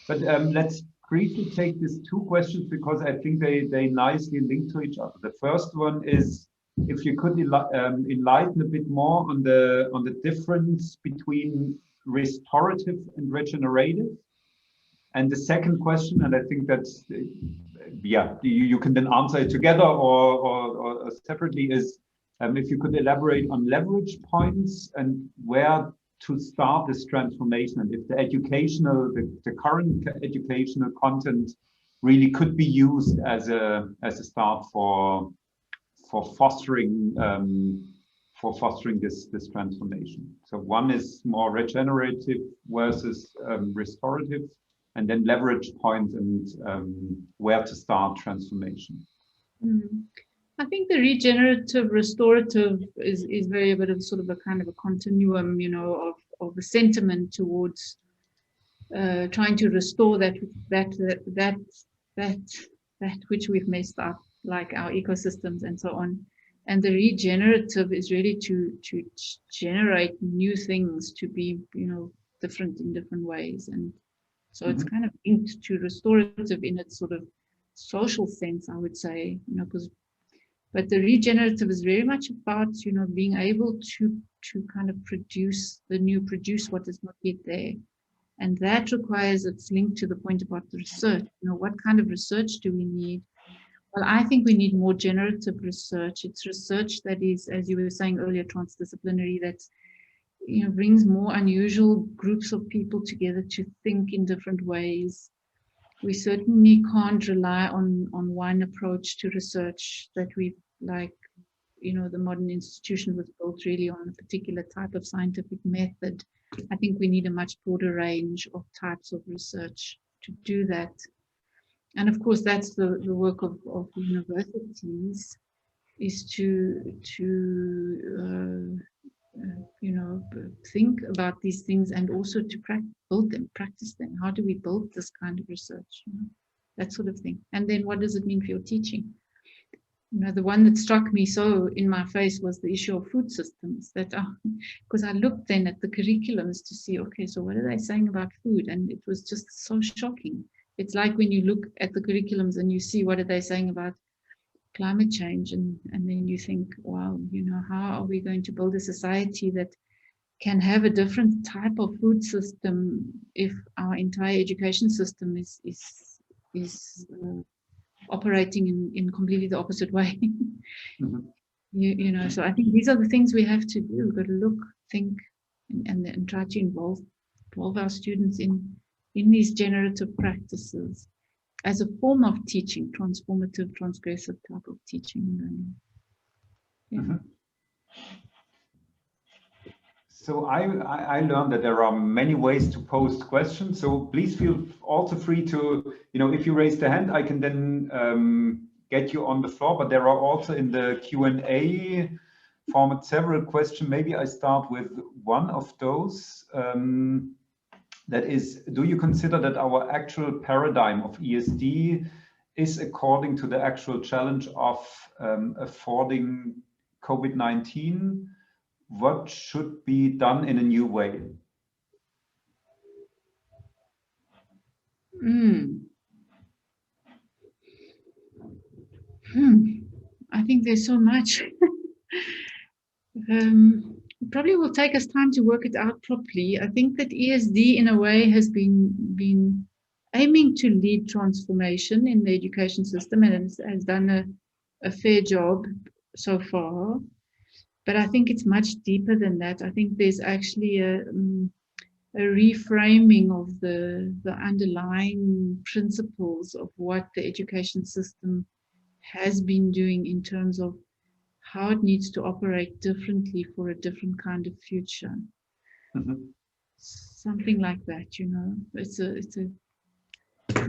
But let's briefly take these 2 questions because I think they nicely link to each other. The first one is if you could enlighten a bit more on the difference between restorative and regenerative. And the second question, and I think that's, you can then answer it together or separately, is if you could elaborate on leverage points and where to start this transformation, and if the current educational content really could be used as a start for fostering this transformation. So one is more regenerative versus restorative, and then leverage point and where to start transformation. I think the regenerative, restorative is very a bit of sort of a kind of a continuum, of a sentiment towards trying to restore that which we've messed up, like our ecosystems and so on. And the regenerative is really to generate new things to be, different in different ways. And so it's kind of linked to restorative in its sort of social sense, I would say, but the regenerative is very much about, being able to kind of produce what is not yet there. And that requires, it's linked to the point about the research. What kind of research do we need? Well, I think we need more generative research. It's research that is, as you were saying earlier, transdisciplinary, that brings more unusual groups of people together to think in different ways. We certainly can't rely on one approach to research that we've the modern institution was built really on a particular type of scientific method. I think we need a much broader range of types of research to do that. And of course, that's the work of universities, is to think about these things and also to build them, practice them. How do we build this kind of research? That sort of thing. And then what does it mean for your teaching? The one that struck me so in my face was the issue of food systems. Because I looked then at the curriculums to see, okay, so what are they saying about food? And it was just so shocking. It's like when you look at the curriculums and you see what are they saying about climate change, and then you think, wow, how are we going to build a society that can have a different type of food system if our entire education system is operating in completely the opposite way? So I think these are the things we have to do. We've got to look, think, and try to involve our students in these generative practices as a form of teaching, transformative, transgressive type of teaching. So I learned that there are many ways to pose questions. So please feel also free to, if you raise the hand, I can then get you on the floor. But there are also in the Q&A format several questions. Maybe I start with one of those. That is, do you consider that our actual paradigm of ESD is according to the actual challenge of affording COVID-19? What should be done in a new way? I think there's so much. Probably will take us time to work it out properly. I think that ESD in a way has been aiming to lead transformation in the education system and has done a fair job so far. But I think it's much deeper than that. I think there's actually a reframing of the underlying principles of what the education system has been doing in terms of how it needs to operate differently for a different kind of future. Something like that, you know.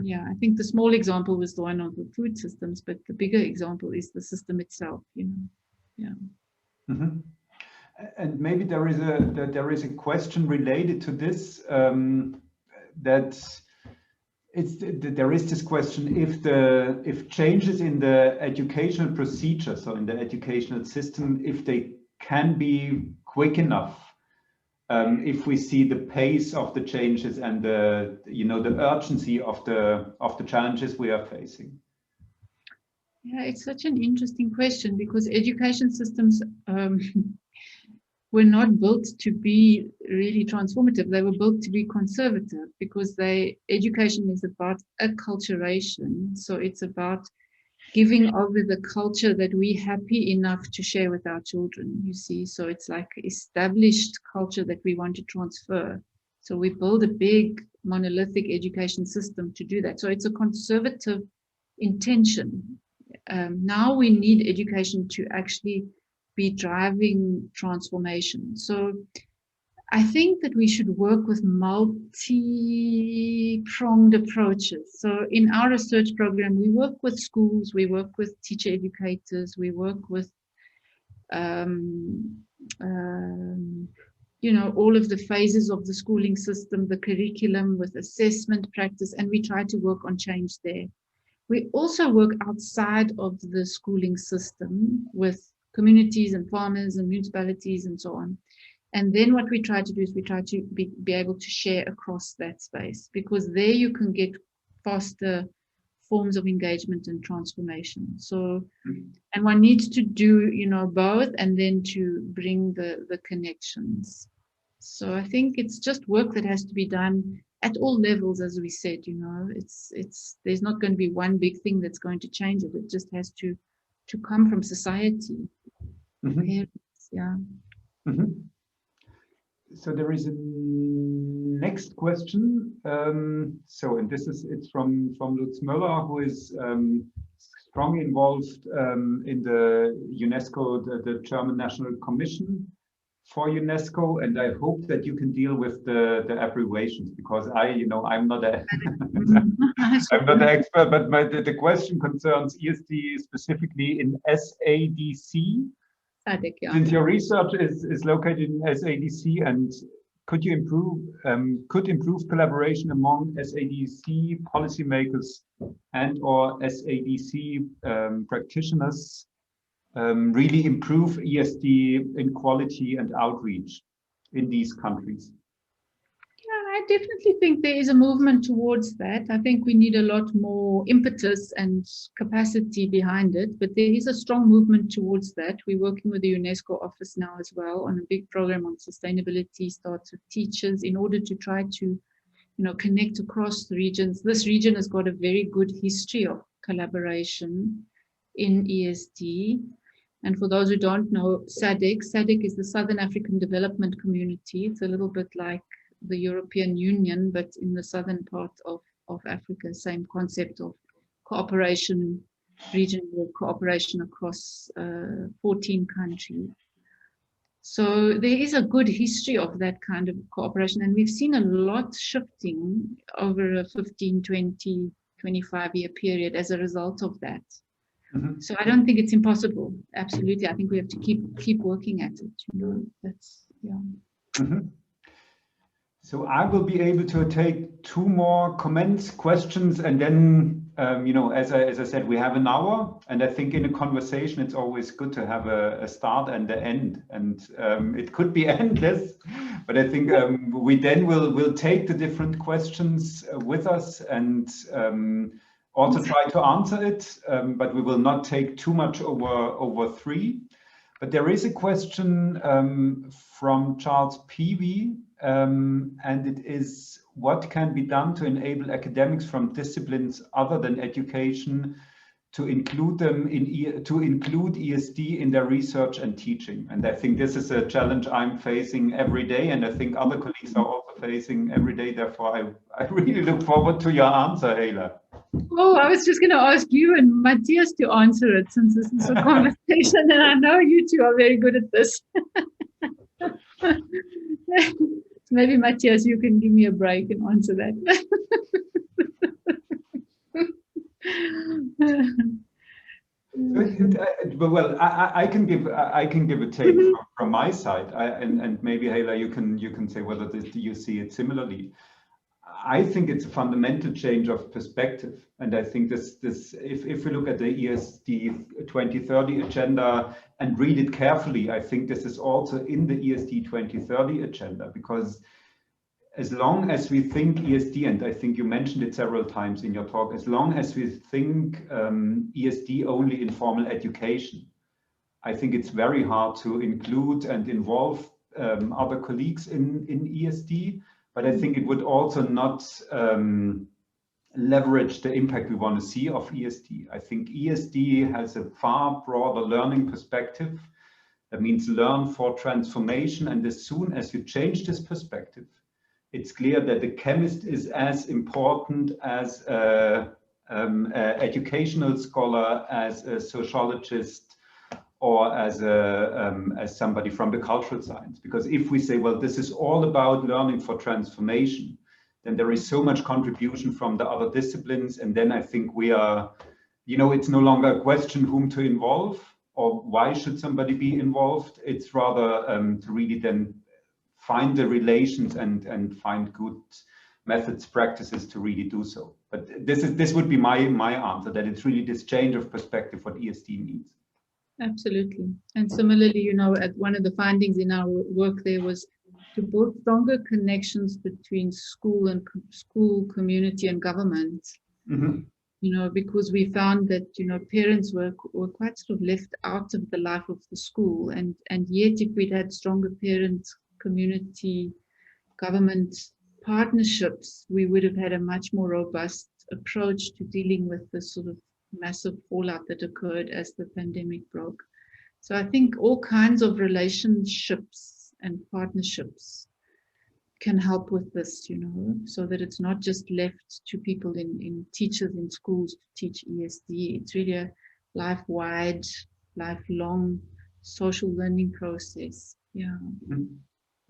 Yeah, I think the small example was the one of the food systems, but the bigger example is the system itself, you know. Yeah. And maybe there is a question related to this, that there is this question if changes in the educational procedure, so in the educational system, if they can be quick enough, if we see the pace of the changes and the urgency of the challenges we are facing. Yeah, it's such an interesting question because education systems were not built to be really transformative. They were built to be conservative because education is about acculturation. So it's about giving over the culture that we're happy enough to share with our children, you see. So it's like established culture that we want to transfer. So we build a big monolithic education system to do that. So it's a conservative intention. Now we need education to actually be driving transformation. So I think that we should work with multi-pronged approaches. So in our research program, we work with schools, we work with teacher educators, we work with, all of the phases of the schooling system, the curriculum with assessment practice, and we try to work on change there. We also work outside of the schooling system with communities and farmers and municipalities and so on. And then what we try to do is we try to be able to share across that space, because there you can get faster forms of engagement and transformation. So, and one needs to do, both, and then to bring the connections. So I think it's just work that has to be done at all levels, as we said, there's not going to be one big thing that's going to change it. It just has to come from society. Parents, yeah. So there is a next question. And it's from Lutz Möller, who is strongly involved in the UNESCO, the German National Commission for UNESCO, and I hope that you can deal with the abbreviations, because I'm not I'm not an expert, but the question concerns ESD specifically in SADC. Since your research is located in SADC, and could improve collaboration among SADC policymakers and/or SADC practitioners really improve ESD in quality and outreach in these countries? Yeah, I definitely think there is a movement towards that. I think we need a lot more impetus and capacity behind it, but there is a strong movement towards that. We're working with the UNESCO office now as well on a big program on sustainability, starts with teachers, in order to try to, connect across the regions. This region has got a very good history of collaboration in ESD. And for those who don't know, SDG is the Southern African Development Community. It's a little bit like the European Union, but in the southern part of Africa, same concept of cooperation, regional cooperation across 14 countries. So there is a good history of that kind of cooperation, and we've seen a lot shifting over a 15, 20, 25-year period as a result of that. So I don't think it's impossible. Absolutely, I think we have to keep working at it. That's So I will be able to take two more questions, and then as I said, we have an hour, and I think in a conversation it's always good to have a start and an end, and it could be endless, but I think we then will take the different questions with us, and also try to answer it, but we will not take too much over 3. But there is a question from Charles Peavy, and it is, what can be done to enable academics from disciplines other than education to include them to include ESD in their research and teaching? And I think this is a challenge I'm facing every day, and I think other colleagues are also facing every day. Therefore, I really look forward to your answer, Heila. Oh, I was just going to ask you and Matthias to answer it, since this is a conversation, and I know you two are very good at this. Maybe Matthias, you can give me a break and answer that. Well, I can give a take from my side, and maybe Heila, you can say whether you see it similarly. I think it's a fundamental change of perspective, and I think this if we look at the ESD 2030 agenda and read it carefully, I think this is also in the ESD 2030 agenda, because as long as we think ESD, and I think you mentioned it several times in your talk, as long as we think ESD only in formal education, I think it's very hard to include and involve other colleagues in ESD. But I think it would also not leverage the impact we want to see of ESD. I think ESD has a far broader learning perspective. That means learn for transformation. And as soon as you change this perspective, it's clear that the chemist is as important as an educational scholar, as a sociologist, or as somebody from the cultural science. Because if we say, well, this is all about learning for transformation, then there is so much contribution from the other disciplines. And then I think we are, it's no longer a question whom to involve or why should somebody be involved. It's rather to really then find the relations and find good methods, practices to really do so. But this would be my answer, that it's really this change of perspective what ESD means. Absolutely. And similarly, at one of the findings in our work there was to build stronger connections between school and school, community and government. Mm-hmm. Because we found that, parents were quite sort of left out of the life of the school. And yet if we'd had stronger parent, community, government partnerships, we would have had a much more robust approach to dealing with the sort of massive fallout that occurred as the pandemic broke. So I think all kinds of relationships and partnerships can help with this, so that it's not just left to people in teachers in schools to teach ESD. It's really a life-wide, lifelong social learning process. Yeah.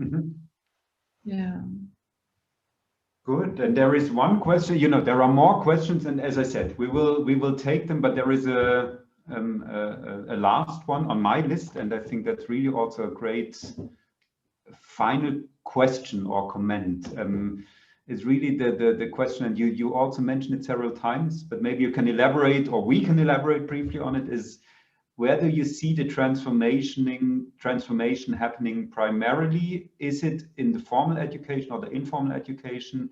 Mm-hmm. Yeah. Good. And there is one question, there are more questions, and as I said, we will take them, but there is a last one on my list, and I think that's really also a great final question or comment. Is really the question, and you also mentioned it several times, but maybe you can elaborate, or we can elaborate briefly on it, is where do you see the transformation happening primarily? Is it in the formal education or the informal education?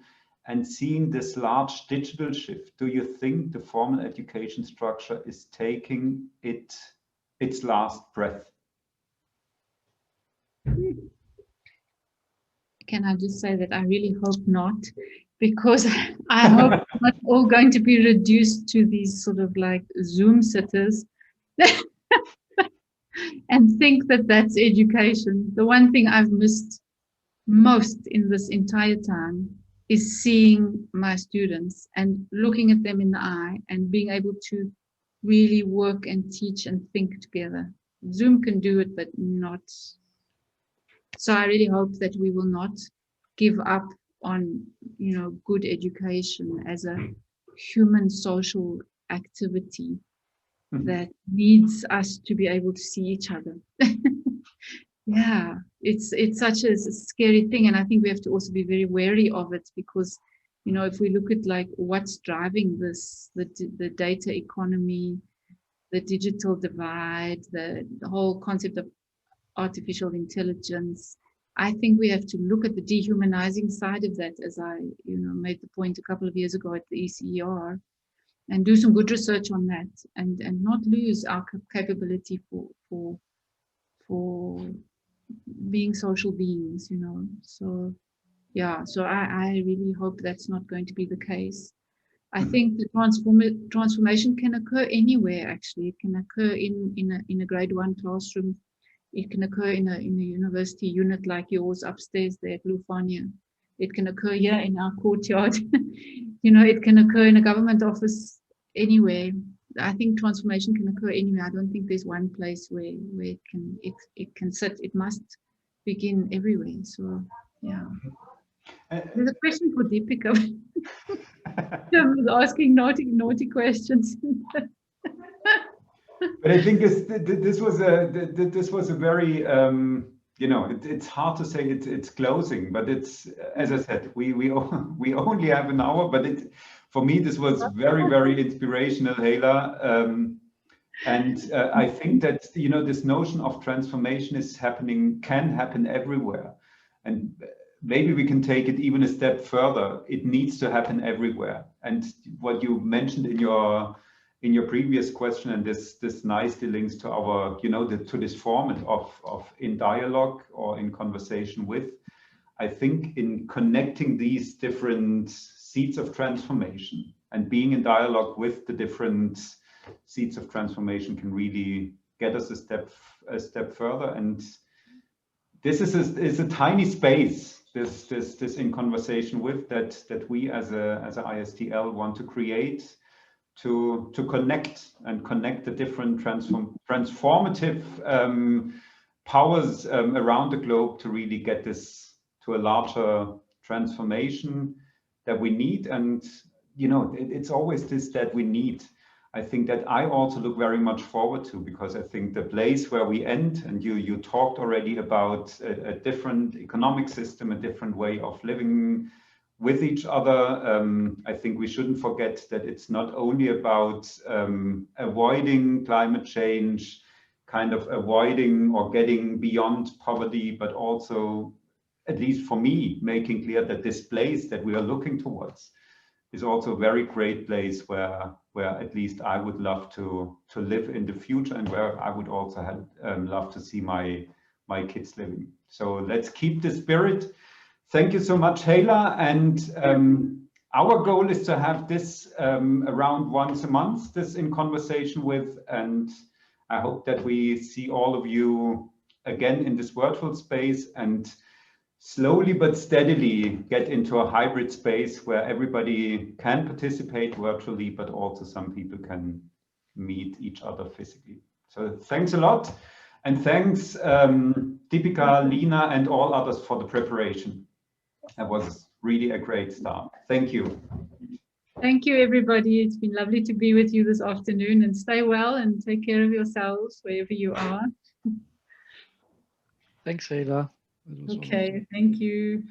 And seeing this large digital shift, do you think the formal education structure is taking its last breath? Can I just say that I really hope not, because I hope it's not all going to be reduced to these sort of like Zoom sitters and think that that's education. The one thing I've missed most in this entire time is seeing my students and looking at them in the eye and being able to really work and teach and think together. Zoom can do it, but not. So I really hope that we will not give up on, good education as a human social activity that needs us to be able to see each other. Yeah, it's such a scary thing, and I think we have to also be very wary of it, because if we look at like what's driving this, the data economy, the digital divide, the whole concept of artificial intelligence, I think we have to look at the dehumanizing side of that, as I made the point a couple of years ago at the ECER, and do some good research on that, and not lose our capability for being social beings, you know. So yeah, so I really hope that's not going to be the case. I think the transformation can occur anywhere. Actually, it can occur in a grade 1 classroom. It can occur in a university unit like yours upstairs there at Lufania. It can occur here in our courtyard. You know, it can occur in a government office anywhere. I think transformation can occur anywhere. I don't think there's one place where it can sit. It must begin everywhere. So yeah. There's a question for Deepika. I was asking naughty questions. But I think this was a very you know, it's hard to say it's closing, but it's, as I said, we only have an hour, but for me this was very inspirational, Heila. And I think that, you know, this notion of transformation can happen everywhere, and maybe we can take it even a step further. It needs to happen everywhere. And what you mentioned in your previous question, and this nicely links to our, you know, to this format of in dialogue or in conversation with. I think in connecting these different seeds of transformation and being in dialogue with the different seeds of transformation can really get us a step further. And this is a tiny space, this in conversation with that we as a ISDL want to create, to connect the different transformative powers around the globe to really get this to a larger transformation that we need. And you know, it's always this that we need. I think that I also look very much forward to, because I think the place where we end, and you talked already about a different economic system, a different way of living with each other. I think we shouldn't forget that it's not only about avoiding climate change, kind of avoiding or getting beyond poverty, but also, at least for me, making clear that this place that we are looking towards is also a very great place where at least I would love to live in the future, and where I would also love to see my kids living. So let's keep the spirit. Thank you so much, Heila. And our goal is to have this around once a month, this in conversation with, and I hope that we see all of you again in this virtual space, and slowly but steadily get into a hybrid space where everybody can participate virtually, but also some people can meet each other physically. So thanks a lot. And thanks, Deepika, Lina, and all others for the preparation. That was really a great start. Thank you. Thank you, everybody. It's been lovely to be with you this afternoon, and stay well and take care of yourselves wherever you are. Thanks, Heila. Okay, thank you.